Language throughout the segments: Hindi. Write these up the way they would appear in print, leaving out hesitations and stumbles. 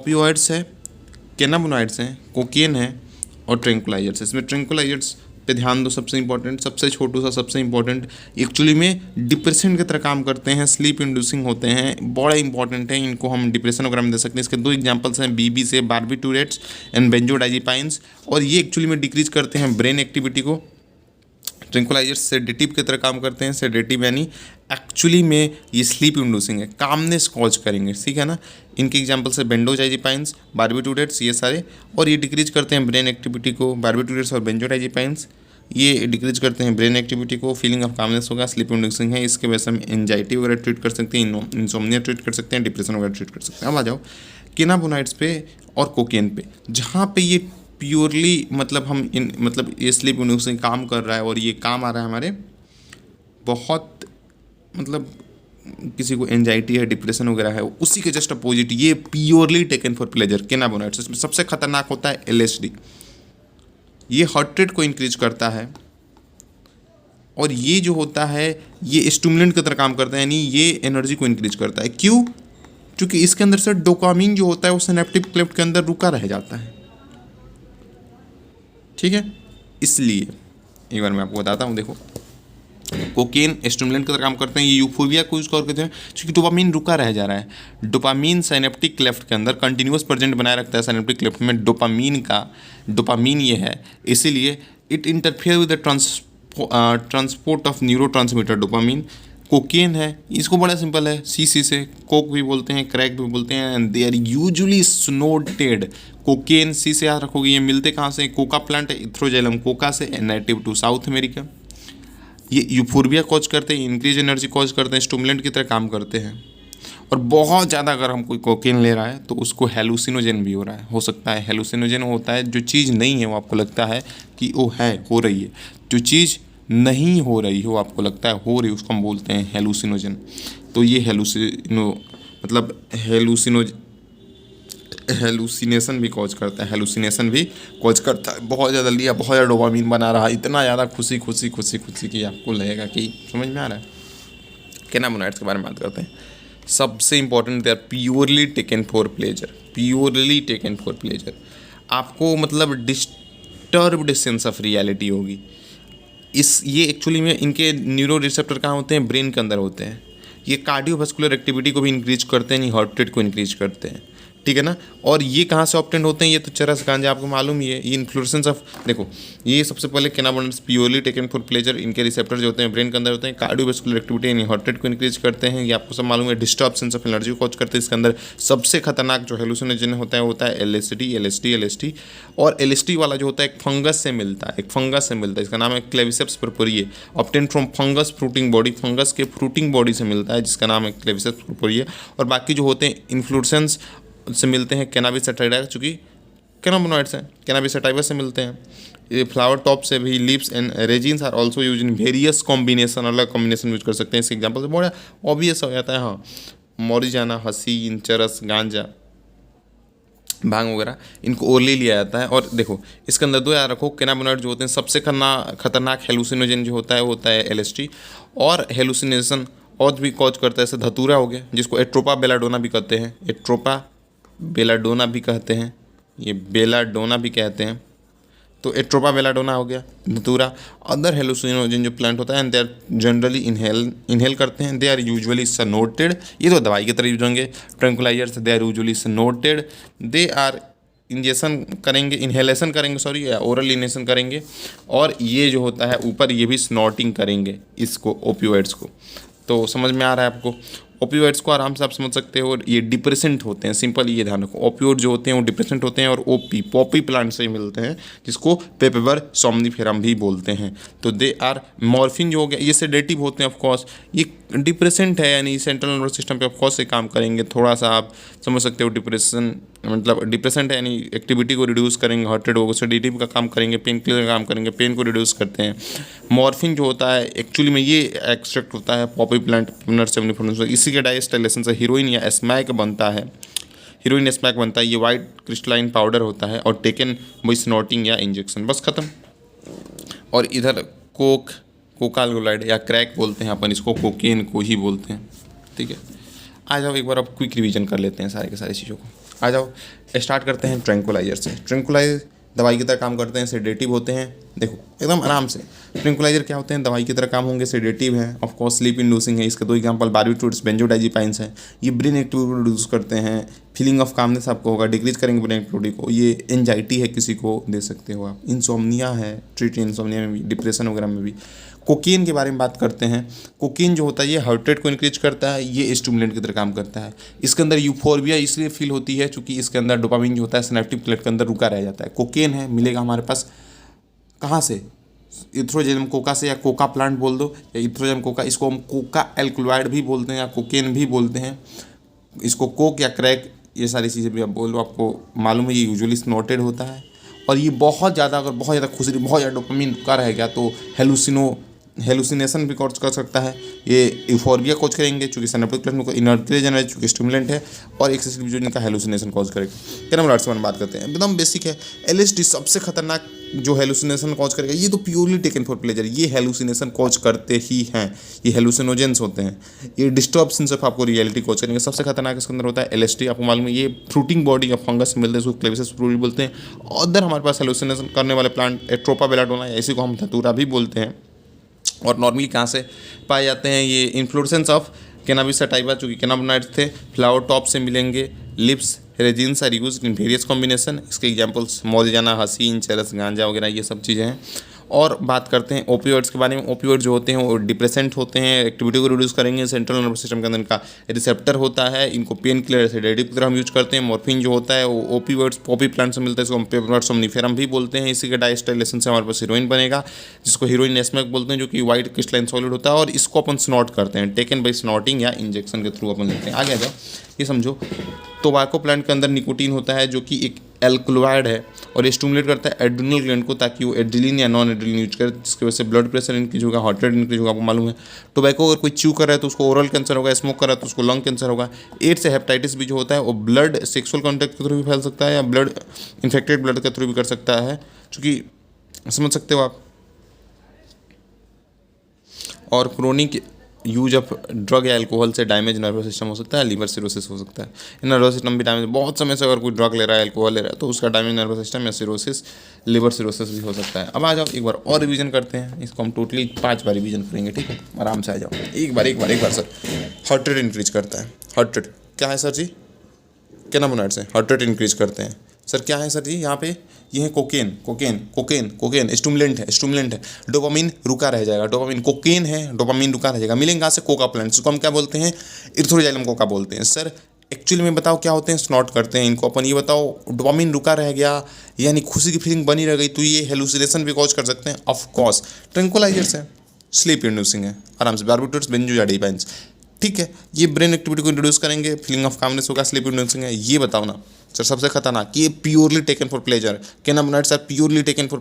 ओपियोइड्स है, कैनाबिनॉइड्स हैं, कोकेन है और ट्रैंकुलाइजर्स। इसमें ट्रैंकुलाइजर्स पे ध्यान दो, सबसे इंपॉर्टेंट, सबसे छोटू सा, सबसे इंपॉर्टेंट, एक्चुअली में डिप्रेशन की तरह काम करते हैं, स्लीप इंड्यूसिंग होते हैं, बड़ा इंपॉर्टेंट है, इनको हम डिप्रेशन वगैरह में दे सकते हैं। इसके दो एग्जांपल्स हैं, बीबी से बार्बिटूरेट्स एंड बेंजोडाइजेपाइंस, और ये एक्चुअली में डिक्रीज करते हैं ब्रेन एक्टिविटी को। ट्रैंकुलाइजर्स सेडेटिव की तरह काम करते हैं, सेडेटिव यानी एक्चुअली में ये स्लीप इंड्यूसिंग है, कामनेस कॉज करेंगे, ठीक है ना। इनके एग्जांपल से बेंजोडाइजेपाइंस, बार्बिटूरेट्स, ये सारे, और ये डिक्रीज करते हैं ब्रेन एक्टिविटी को। बार्बिटूरेट्स और बेंजोडाइजेपाइंस ये डिक्रीज करते हैं ब्रेन एक्टिविटी को, फीलिंग ऑफ कामनेस होगा, स्लीप इंड्यूसिंग है। इसके वजह से हम एंजाइटी वगैरह ट्रीट कर सकते हैं, इंसोम्निया ट्रीट कर सकते हैं, डिप्रेशन वगैरह ट्रीट कर सकते हैं। अब आ जाओ कैनाबिनॉइड्स पे और कोकेन पे, जहाँ पे ये प्योरली मतलब ये स्लीप इंड्यूसिंग काम कर रहा है, और ये काम आ रहा है हमारे बहुत मतलब किसी को एंजाइटी है, डिप्रेशन वगैरह है, उसी के जस्ट अपोजिट ये purely taken for pleasure cannabinoids. इसमें सबसे खतरनाक होता है एलएसडी, ये हार्ट रेट को इंक्रीज करता है, और ये जो होता है ये स्टिमुलेंट की तरह काम करता है, यानी ये एनर्जी को इंक्रीज करता है। क्यों? क्योंकि इसके अंदर से डोपामीन जो होता है वो सिनेप्टिक क्लेफ्ट के अंदर रुका रह जाता है, ठीक है। इसलिए एक बार मैं आपको बताता हूँ, देखो कोकेन स्टिमुलेंट की तरह काम करते हैं, ये यूफोरिया को यूज करते हैं क्योंकि डोपामीन रुका रह जा रहा है। डोपामीन साइनेप्टिक क्लेफ्ट के अंदर कंटिन्यूअस प्रेजेंट बनाए रखता है, साइनेप्टिक क्लेफ्ट में डोपामीन ये है, इसीलिए it interfere with the transport of neurotransmitter dopamine. Cocaine है, इसको बड़ा सिंपल है, सीसी से कोक भी बोलते हैं, क्रैक भी बोलते हैं, and they are usually snorted. Cocaine C से याद रखोगे, ये मिलते कहाँ से? कोका प्लांट, इथ्रोजेलम कोका से, नेटिव टू साउथ अमेरिका। ये यूफोर्बिया कॉज करते हैं, इंक्रीज एनर्जी कॉज करते हैं, स्टिमुलेंट की तरह काम करते हैं। और बहुत ज़्यादा अगर हम कोई कोकेन ले रहा है तो उसको हेलुसिनोजन भी हो सकता है। हेलुसिनोजन होता है जो चीज़ नहीं है वो आपको लगता है कि वो है, हो रही है, जो चीज़ नहीं हो रही हो आपको लगता है हो रही, उसको हम बोलते हैं हेलुसिनोजन। तो ये हेलुसिनेशन भी कॉज करता है, बहुत ज़्यादा लिया, बहुत ज़्यादा डोपामीन बना रहा, इतना ज़्यादा खुशी कि आपको लगेगा कि समझ में आ रहा है। कैनाबिनॉइड्स के बारे में बात करते हैं। सबसे important, they are purely taken for pleasure. आपको मतलब डिस्टर्ब्ड सेंस ऑफ रियलिटी होगी। ये एक्चुअली में इनके न्यूरो रिसेप्टर कहाँ होते हैं? ब्रेन के अंदर होते हैं। ये कार्डियोवास्कुलर एक्टिविटी को भी इंक्रीज करते हैं, हार्ट रेट को इंक्रीज करते हैं, ठीक है ना। और ये कहाँ से ऑब्टेन होते हैं? ये तो चरस गांजा आपको मालूम ही है। ये इन्फ्लोरेसेंस ऑफ, देखो ये सबसे पहले cannabinoids purely taken for pleasure, इनके रिसेप्टर जो होते हैं ब्रेन के अंदर होते हैं, कार्डियोवास्कुलर एक्टिविटी यानी हार्ट रेट को इंक्रीज करते हैं, ये आपको सब मालूम है। डिस्टर्ब सेंस ऑफ एनर्जी को कॉज करते हैं। इसके अंदर सबसे खतरनाक जो हेलुसिनोजन होता है एलएसडी। और एलएसडी वाला जो होता है एक फंगस से मिलता है, इसका नाम है Claviceps purpurea, obtain from fungus fruiting body, fungus के फ्रूटिंग बॉडी से मिलता है, जिसका नाम है क्लेविसेप्स पर्पोरिये। और बाकी जो होते हैं इन्फ्लोरेसेंस से मिलते हैं कैनाबिस सैटाइवा, चूँकि कैनाबिनॉइड्स हैं, कैनाबिस सैटाइवा से मिलते हैं। ये फ्लावर टॉप से भी, leaves and resins are also use in various combination, अलग कॉम्बिनेशन यूज कर सकते हैं। इसके एग्जाम्पल से बड़ा ऑब्वियस हो जाता है, हाँ, मॉरिजाना, हसीन, चरस, गांजा, भांग वगैरह, इनको ओरली लिया जाता है। और देखो इसके अंदर दो याद रखो, कैनाबिनॉइड जो होते हैं सबसे खतरनाक हेलुसिनोजन जो होता है एलएसडी, और हेलुसिनेशन और भी कॉज करता है, जैसे धतूरा हो गया, जिसको एट्रोपा बेलाडोना भी कहते हैं, ये बेलाडोना भी कहते हैं। तो एट्रोपा बेलाडोना हो गया, धतूरा। अदर हेलुसिनोजन जो प्लांट होता है, and they are generally inhale करते हैं, दे आर यूजुअली सनोटेड, ये तो दवाई की तरह यूज होंगे। Tranquillisers, they are usually snorted, they are inhalation करेंगे या ओरल इन्हेलेशन करेंगे। और ये जो होता है ऊपर, ये भी स्नॉटिंग करेंगे इसको, ओपियोइड्स को। तो समझ में आ रहा है आपको? ओपियोइड्स को आराम से आप समझ सकते हो। और ये डिप्रेसेंट होते हैं, सिंपल ये ध्यान रखो, ओपियोइड जो होते हैं वो डिप्रेसेंट होते हैं, और पॉपी प्लांट से मिलते हैं, जिसको पेपेवर सोमनिफेरम भी बोलते हैं। तो दे आर मॉर्फिन जो हो गया, ये सेडेटिव होते हैं ऑफकोर्स, ये डिप्रेसेंट है, यानी सेंट्रल नर्वस सिस्टम पे ऑफकोर्स से काम करेंगे। थोड़ा सा आप समझ सकते हो, डिप्रेसेंट है यानी एक्टिविटी को रिड्यूस करेंगे, हार्ट रेट होगा, सेडेटिव का काम करेंगे, पेन किलर का काम करेंगे, पेन को रिड्यूस करते हैं। मॉर्फिन जो होता है एक्चुअली में ये एक्सट्रैक्ट होता है पॉपी प्लांट सेमनिफेरम, इसी के डाइस्टाइलेशन से हीरोइन या स्मैक बनता है। ये वाइट क्रिस्टलाइन पाउडर होता है, और टेकन बाय स्नॉटिंग या इंजेक्शन, बस खत्म। और इधर कोकालगोलाइड या क्रैक बोलते हैं अपन इसको, कोकेन को ही बोलते हैं, ठीक है। आ जाओ एक बार अब क्विक रिवीजन कर लेते हैं सारे के सारे चीज़ों को। आ जाओ, स्टार्ट करते हैं ट्रैंक्विलाइजर से। ट्रैंक्विलाइजर दवाई की तरह काम करते हैं, सेडेटिव होते हैं। देखो एकदम आराम से, ट्रैंक्विलाइजर क्या होते हैं, दवाई की तरह काम होंगे, सेडेटिव हैं, ऑफ कोर्स स्लीप इंड्यूसिंग है। इसके दो एग्जांपल बार्बिटूरेट्स, बेंजोडाइजेपाइंस हैं। ये ब्रेन एक्टिविटी रिड्यूस करते हैं, फीलिंग ऑफ कामनेस आपको होगा, डिक्रीज करेंगे ब्रेन एक्टिविटी को। ये एंजाइटी है, किसी को दे सकते हो आप। इंसोम्निया है, ट्रीट इंसोम्निया में भी, डिप्रेशन वगैरह में भी। कोकीन के बारे में बात करते हैं। कोकीन जो होता है ये हार्ट रेट को इंक्रीज करता है, ये स्टिमुलेंट की तरह काम करता है। इसके अंदर यूफोर्बिया इसलिए फील होती है क्योंकि इसके अंदर डोपामिन जो होता है सिनेप्टिक प्लेट के अंदर रुका रह जाता है। कोकेन है, मिलेगा हमारे पास कहाँ से, इथ्रोजेनम कोका से, या कोका प्लांट बोल दो, या इथ्रोजेनम कोका। इसको हम कोका एल्कलॉइड भी बोलते हैं या कोकेन भी बोलते हैं। इसको कोक या क्रैक, ये सारी चीज़ें भी आप बोल लो, आपको मालूम है ये यूजुअली स्नोटेड होता है। और ये बहुत ज़्यादा, अगर बहुत ज़्यादा खुजली, बहुत ज़्यादा डोपामिन का रह गया तो हेलुसिनेशन भी कॉज कर सकता है। ये यूफोर्बिया कॉज करेंगे चूँकि सिनेप्टिक प्लेट में इनर्जिएजन है, चूँकि स्टिमुलेंट है, और एक्सेसिव जो इनका हेलुसिनेशन कॉज करेगा। क्या नंबर 8 से बात करते हैं, एकदम बेसिक है। एलएसडी सबसे खतरनाक जो हेलुसिनेशन कॉज करेगा, ये तो प्योरली टेकन फॉर प्लेजर, ये हेलुसिनेशन कॉज करते ही हैं। ये हेलुसिनोजेंस होते हैं, ये डिस्टर्ब सेंस ऑफ आपको रियलिटी कॉज करेंगे। सबसे खतरनाक इसके अंदर होता है एलएसडी। आपको मालूम है ये फ्रूटिंग बॉडी ऑफ फंगस मिलते हैं, उसको क्लेविसेस फ्रूटी बोलते हैं। अदर हमारे पास हेलुसिनेशन करने वाले प्लांट एट्रोपा बेलाडोना, इसी को हम धतूरा भी बोलते हैं। और नॉर्मली कहाँ से पाए जाते हैं, ये इन्फ्लोरेसेंस ऑफ कैनाबिस सटाइवा, चूँकि कैनाबिनॉइड्स थे, फ्लावर टॉप से मिलेंगे। Leaves resins are used in various combination. इसके एग्जांपल्स मौरिजाना, हसीन, चरस, गांजा वगैरह, ये सब चीज़ें हैं। और बात करते हैं ओपियोइड्स के बारे में। ओपियोइड जो होते हैं वो डिप्रेसेंट होते हैं, एक्टिविटी को रिड्यूस करेंगे। सेंट्रल नर्वस सिस्टम के अंदर इनका रिसेप्टर होता है, इनको पेन किलर सेडेटिव की तरह हम यूज करते हैं। मॉर्फिन जो होता है वो ओपियोइड्स पॉपी प्लांट से मिलता है, इसको हम पेपरनट सोमनिफेरम भी बोलते हैं। इसी के डाइस्टाइलेशन से हमारे पास हीरोइन बनेगा, जिसको हीरोइन एस्मेक बोलते हैं, जो कि व्हाइट क्रिस्टलाइन सॉलिड होता है। और इसको अपन स्नॉट करते हैं, टेकन बाई स्नॉटिंग या इंजेक्शन के थ्रू अपन लेते हैं। आगे आ जाओ, ये समझो, टोबैको प्लांट के अंदर निकोटीन होता है, जो कि एक एल्कलॉइड है, और ये स्टिमुलेट करता है एड्रिनल ग्लैंड को, ताकि वो एड्रिलिन या नॉन एड्रिलिन यूज करे, जिसकी वजह से ब्लड प्रेशर इंक्रीज होगा, हार्ट रेट इंक्रीज होगा। आपको मालूम है टोबैको अगर कोई च्यू कर रहा है तो उसको ओरल कैंसर होगा, स्मोक कर रहा है तो उसको लंग कैंसर होगा। एड्स से हेपेटाइटिस भी जो होता है वो ब्लड सेक्सुअल कॉन्टैक्ट के थ्रू भी फैल सकता है, या ब्लड इन्फेक्टेड ब्लड के थ्रू भी कर सकता है, चूँकि समझ सकते हो आप। और क्रोनिक यूज ऑफ ड्रग या एल्कोहल से डैमेज नर्वस सिस्टम हो सकता है, लिवर सिरोसिस हो सकता है। नर्वस सिस्टम भी डैमेज, बहुत समय से अगर कोई ड्रग ले रहा है, एल्कोहल ले रहा है, तो उसका डैमेज नर्वस सिस्टम या सिरोसिस, लिवर सिरोसिस भी हो सकता है। अब आ जाओ, एक बार और रिवीजन करते हैं, इसको हम टोटली 5 बार रिवीजन करेंगे, ठीक है, आराम से आ जाओ। एक बार सर, हार्ट रेट इंक्रीज करता है। हार्ट रेट क्या है सर जी, कैनाबिनॉइड्स है, हार्ट रेट इंक्रीज करते हैं। सर क्या है सर जी यहाँ पे, ये है कोकेन स्टिमुलेंट है। डोपामिन रुका रह जाएगा, डोपामिन कोकेन है, डोपामिन रुका रह जाएगा। मिलेंगे कहाँ से, कोका प्लांट, इसको हम क्या बोलते हैं, इथ्रोजाइलम कोका बोलते हैं। सर एक्चुअली में बताओ क्या होते हैं, स्नॉट करते हैं इनको अपन। ये बताओ, डोपामिन रुका रह गया यानी खुशी की फीलिंग बनी रह गई, तो ये हेलुसिनेशन भी कॉज कर सकते हैं। ऑफ कोर्स ट्रैंक्विलाइजर्स है, स्लीप इंड्यूसिंग है, आराम से, बार्बिटूरेट्स, बेंजोडाइजेपाइंस, ठीक है, ये ब्रेन एक्टिविटी को इंट्रोड्यूस करेंगे, फीलिंग ऑफ कामनेस होगा, स्लीप इंड्यूसिंग है। ये बताओ ना सर, सबसे खतरनाक, ये purely taken for pleasure. Cannabinoids are purely taken for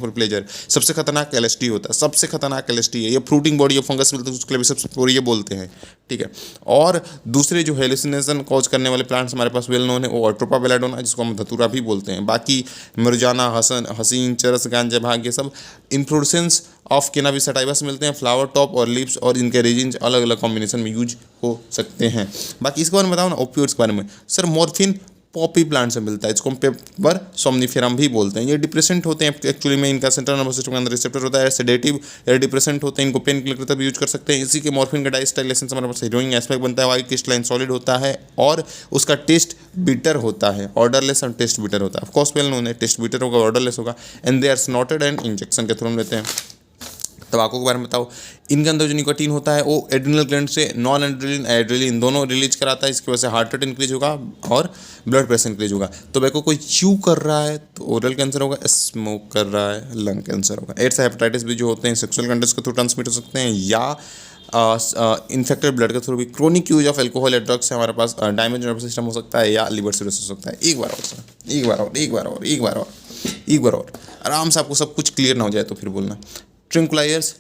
pleasure. सबसे खतरनाक एलएसडी होता है, सबसे खतरनाक एलएसडी है। ये फ्रूटिंग बॉडी ऑफ फंगस मिलते हैं, उसके लिए सब ये बोलते हैं, ठीक है। और दूसरे जो हेलुसिनेशन कॉज करने वाले प्लांट्स हमारे पास वेल नोन है, वो एट्रोपा बेलाडोना, जिसको हम धतूरा भी बोलते हैं। बाकी मरजाना, हसीन, चरस, गांजा, भाग, ये सब इन्फ्लोरेसेंस ऑफ कैनाबिस सटाइवा से मिलते हैं। फ्लावर टॉप और लिप्स और इनके रेजिन्स अलग अलग कॉम्बिनेशन में यूज हो सकते हैं। बाकी इसके बारे में बताओ ना, ओपियोइड्स के बारे में। सर मॉर्फिन पॉपी प्लांट से मिलता है, इसको हम पेपर सोमनिफेरम भी बोलते हैं। ये डिप्रेसेंट होते हैं एक्चुअली में, इनका सेंट्रल नर्वस सिस्टम के अंदर रिसेप्टर होता है, सेडेटिव या डिप्रेसेंट होते हैं, इनको पेन किलर की तरह भी यूज कर सकते हैं। इसी के मॉर्फिन का डाइस्टाइलेशन से हमारे पास हीरोइन एस्पेक्ट बनता है, व्हाइट क्रिस्टलाइन सॉलिड होता है, और उसका टेस्ट बिटर होता है, ऑर्डरलेस और टेस्ट बिटर होता है। ऑफ कोर्स वेल नोन है, टेस्ट बिटर होगा, ऑर्डरलेस होगा, and they are snorted and injection के थ्रू हम लेते हैं। तंबाकू के बारे में बताओ, इनके अंदर जो निकोटीन होता है वो एड्रिनल ग्लैंड से नॉन एड्रिलिन दोनों रिलीज कराता है, इसकी वजह से हार्ट रेट इंक्रीज होगा और ब्लड प्रेशर इंक्रीज होगा। टोबैको कोई च्यू कर रहा है तो ओरल कैंसर होगा, स्मोक कर रहा है लंग कैंसर होगा। एड्स हेपेटाइटिस भी जो होते हैं सेक्सुअल कंटेक्ट के थ्रू ट्रांसमिट हो सकते हैं, या इन्फेक्टेड ब्लड के थ्रू भी। क्रोनिक यूज ऑफ एल्कोहल या ड्रग्स से हमारे पास डैमेज नर्वस सिस्टम हो सकता है, या लिवर सिरोसिस हो सकता है। एक बार और आराम से आपको सब कुछ क्लियर ना हो जाए तो फिर बोलना। ट्रैंक्विलाइजर्स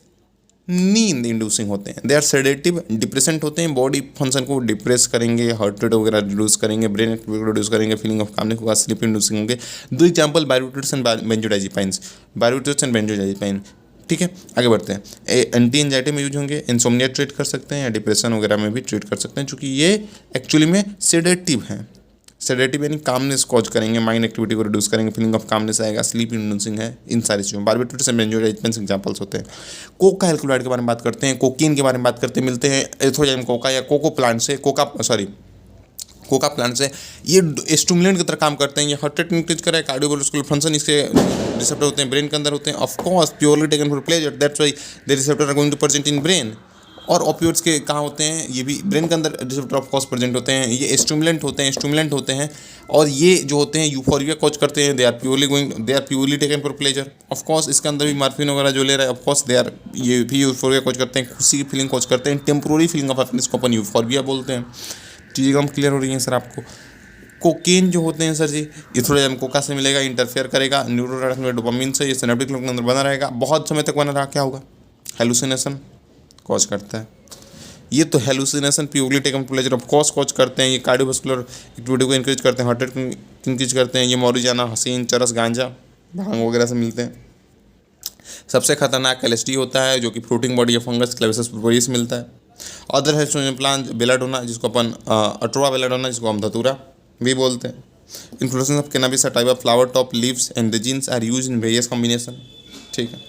नींद इंड्यूसिंग होते हैं, दे आर सेडेटिव, डिप्रेसेंट होते हैं, बॉडी फंक्शन को डिप्रेस करेंगे, हार्ट रेट वगैरह रिड्यूस करेंगे, ब्रेन एक्टिविटी रिड्यूस करेंगे, फीलिंग ऑफ कामनेस होगा, स्लीप इंड्यूसिंग होंगे। दो example बार्बिटूरेट्स and benzodiazepines. बार्बिटूरेट्स and benzodiazepine ठीक है, आगे बढ़ते हैं। एंटी एंजाइटी में यूज होंगे, इंसोम्निया ट्रीट कर सकते हैं या डिप्रेशन वगैरह में भी ट्रीट कर सकते हैं, चूँकि ये एक्चुअली में सेडेटिव हैं। सेडेटिव यानी कामनेस कॉज करेंगे, माइंड एक्टिविटी को रिड्यूस करेंगे, फीलिंग ऑफ कामनेस आएगा, स्लीप इंड्यूसिंग है, इन सारी चीज़ों। बारबिटूरेट्स एंड बेंजोडाइजेपिन्स एग्जांपल्स होते हैं। कोका एल्कलॉइड के बारे में बात करते हैं, कोकीन के बारे में बात करते हैं, मिलते हैं एथ्रोजाइम कोका या कोको प्लांट से, कोका प्लांट से। ये स्टिमुलेंट की तरह काम करते हैं, ये हार्ट रेट इंक्रीज करे, कार्डियोवास्कुलर फंक्शन इसके रिसेप्टर होते हैं ब्रेन के अंदर होते हैं, of course purely taken for pleasure, that's why the receptor are going to present in brain. और ओपियोइड्स के कहाँ होते हैं, ये भी ब्रेन के अंदर रिसेप्टर ऑफ कोर्स प्रेजेंट होते हैं, ये स्टिमुलेंट होते हैं और ये जो होते हैं यूफोरिया कॉज करते हैं, they are purely taken for pleasure. Of course इसके अंदर भी मार्फिन वगैरह जो ले रहा है, ऑफ कोर्स ये भी यूफोरिया कॉज करते हैं, खुशी की फीलिंग कॉज करते हैं, टेम्पोररी फीलिंग ऑफ हैप्पीनेस को अपन यूफोरिया बोलते हैं। चीज़ें कम क्लियर हो रही हैं सर आपको। कोकेन जो होते हैं सर जी, ये थोड़ा जब कोका से मिलेगा, इंटरफेयर करेगा न्यूरोट्रांसमीटर डोपामिन से, ये सिनेप्टिक के अंदर बना रहेगा, बहुत समय तक बना रहा, क्या होगा, हेलुसिनेशन कॉज करता है। ये तो hallucination purely taken pleasure of course cause करते हैं, ये कार्डियोवास्कुलर एक्टिविटी को इंक्रीज करते हैं, हार्ट रेट को इंक्रीज करते हैं, ये मौरिजाना, हसीन, चरस, गांजा, भांग वगैरह से मिलते हैं। सबसे खतरनाक एलएसडी होता है जो कि फ्रूटिंग बॉडी या फंगस क्लेविस प्रोपोरिस से मिलता है। अदर हेल्थ प्लांट बेलाडोना, जिसको अपन अट्रोवा बेलाडोना, जिसको हम धतूरा भी बोलते हैं। Inflorescence of cannabis type of flower top leaves and the genes are use in various combination, ठीक है।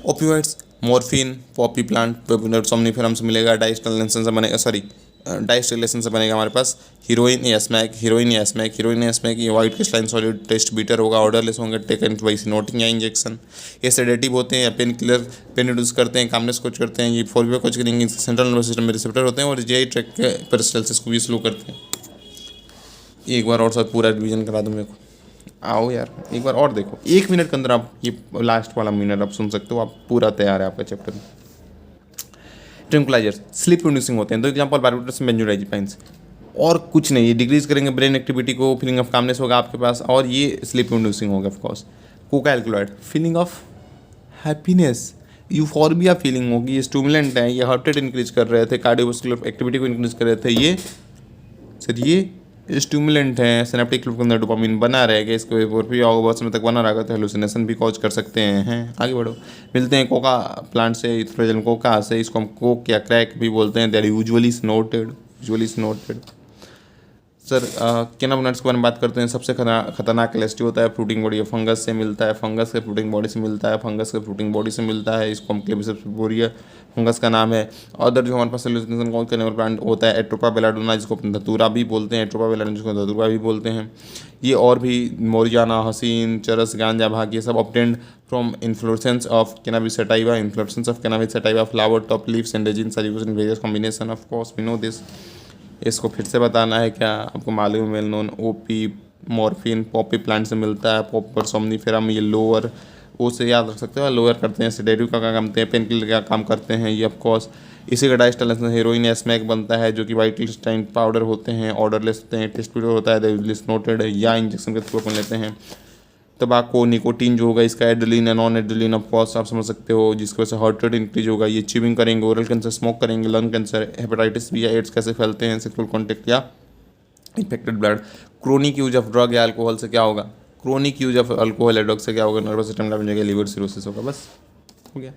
Opioids, morphine, poppy plant somniferum से मिलेगा, डाइस्टिलेशन से बनेगा हमारे पास हीरोइन या स्मैक, ये white crystalline solid taste bitter होगा, ऑर्डरलेस होंगे, टेकन बाई सिनोटिन या इंजेक्शन। ये सेडेटिव होते हैं या पेन किलर, पेन रिड्यूस करते हैं, कामनेस कोच करते हैं, ये फोरबिया कोच करेंगे, सेंट्रल नर्वस सिस्टम में रिसेप्टर होते हैं और जीआई ट्रैक्ट के पेरिस्टाल्सिस को भी स्लो करते हैं। एक बार और साथ पूरा रिवीजन करा दूँ मेरे को, आओ यार एक बार और देखो, 1 मिनट के अंदर आप ये लास्ट वाला मिनट आप सुन सकते हो, आप पूरा तैयार है आपका चैप्टर। ट्रैंक्विलाइजर्स स्लीप इंड्यूसिंग होते हैं, तो एग्जांपल बारबिटूरेट्स एंड बेंजोडाइजेपिन्स, और कुछ नहीं, ये डिक्रीज करेंगे ब्रेन एक्टिविटी को, फीलिंग ऑफ कामनेस होगा आपके पास, और ये स्लीप इंड्यूसिंग होगा of course. Coca alkaloid feeling of happiness, euphorbia feeling होगी, ये स्टिमुलेंट है, ये हार्ट रेट इंक्रीज कर रहे थे, कार्डियोवास्कुलर एक्टिविटी को इंक्रीज कर रहे थे, ये स्टिमुलेंट है, सिनेप्टिक क्लब के अंदर डोपामिन बना रहेगा, इसको और भी बहुत समय तक बना रहेगा, तो हेलुसिनेशन भी कॉज कर सकते हैं। आगे बढ़ो, मिलते हैं कोका प्लांट से, इथ्रोजन कोका से, इसको हम कोक या क्रैक भी बोलते हैं, दैट यूजुअली स्नोटेड। सर कैनाबिनॉइड्स के बारे में बात करते हैं। सबसे खतरनाक एलएसडी होता है, फ्रूटिंग बॉडी या फंगस से मिलता है, फंगस के फ्रूटिंग बॉडी से मिलता है, इसको हम क्लेबिसेप्स बोरिया फंगस का नाम है। अदर जो हमारे पास हेलुसिनेशन कॉज करने वाला प्लांट होता है एट्रोपा बेलाडोना, जिसको अपन धतूरा भी बोलते हैं, ये और भी मोरियाना, हसीन, चरस, गांजा, भाग, ये सब obtained from inflorescence of cannabis sativa, flower top leaves and resins are used in various combination, of course we know this. इसको फिर से बताना है क्या आपको मालूम है, वेल नोन। ओपी, मॉर्फिन पॉपी प्लांट से मिलता है, पॉपर सोमनीफेरम, ये लोअर वो से याद रख सकते हो, लोअर करते हैं, सेडेटिव का काम करते हैं, पेन किलर का काम करते हैं, ये ऑफकोर्स। इसी का डाइस्टिलेशन हेरोइन या स्मैक बनता है, जो कि वाइट क्रिस्टलाइन पाउडर होते हैं, ऑर्डरलेस होते हैं, टेस्ट पीरियड होता है, नोटेड या इंजेक्शन के थ्रू अपन लेते हैं। तबाको, निकोटीन जो होगा, इसका एड्रेलिन या नॉन एड्रेलिन ऑफकोर्स आप समझ सकते हो, जिसकी वजह से हार्ट रेट इंक्रीज होगा। ये च्यूइंग करेंगे, ओरल कैंसर, स्मोक करेंगे, लंग कैंसर, हेपेटाइटिस बी या एड्स कैसे फैलते हैं, सेक्सुअल कॉन्टैक्ट या infected blood. Chronic use of drug या अल्कोहल से क्या होगा, नर्वस सिस्टम डैमेज हो गया, लीवर सिरोसिस होगा, बस हो गया।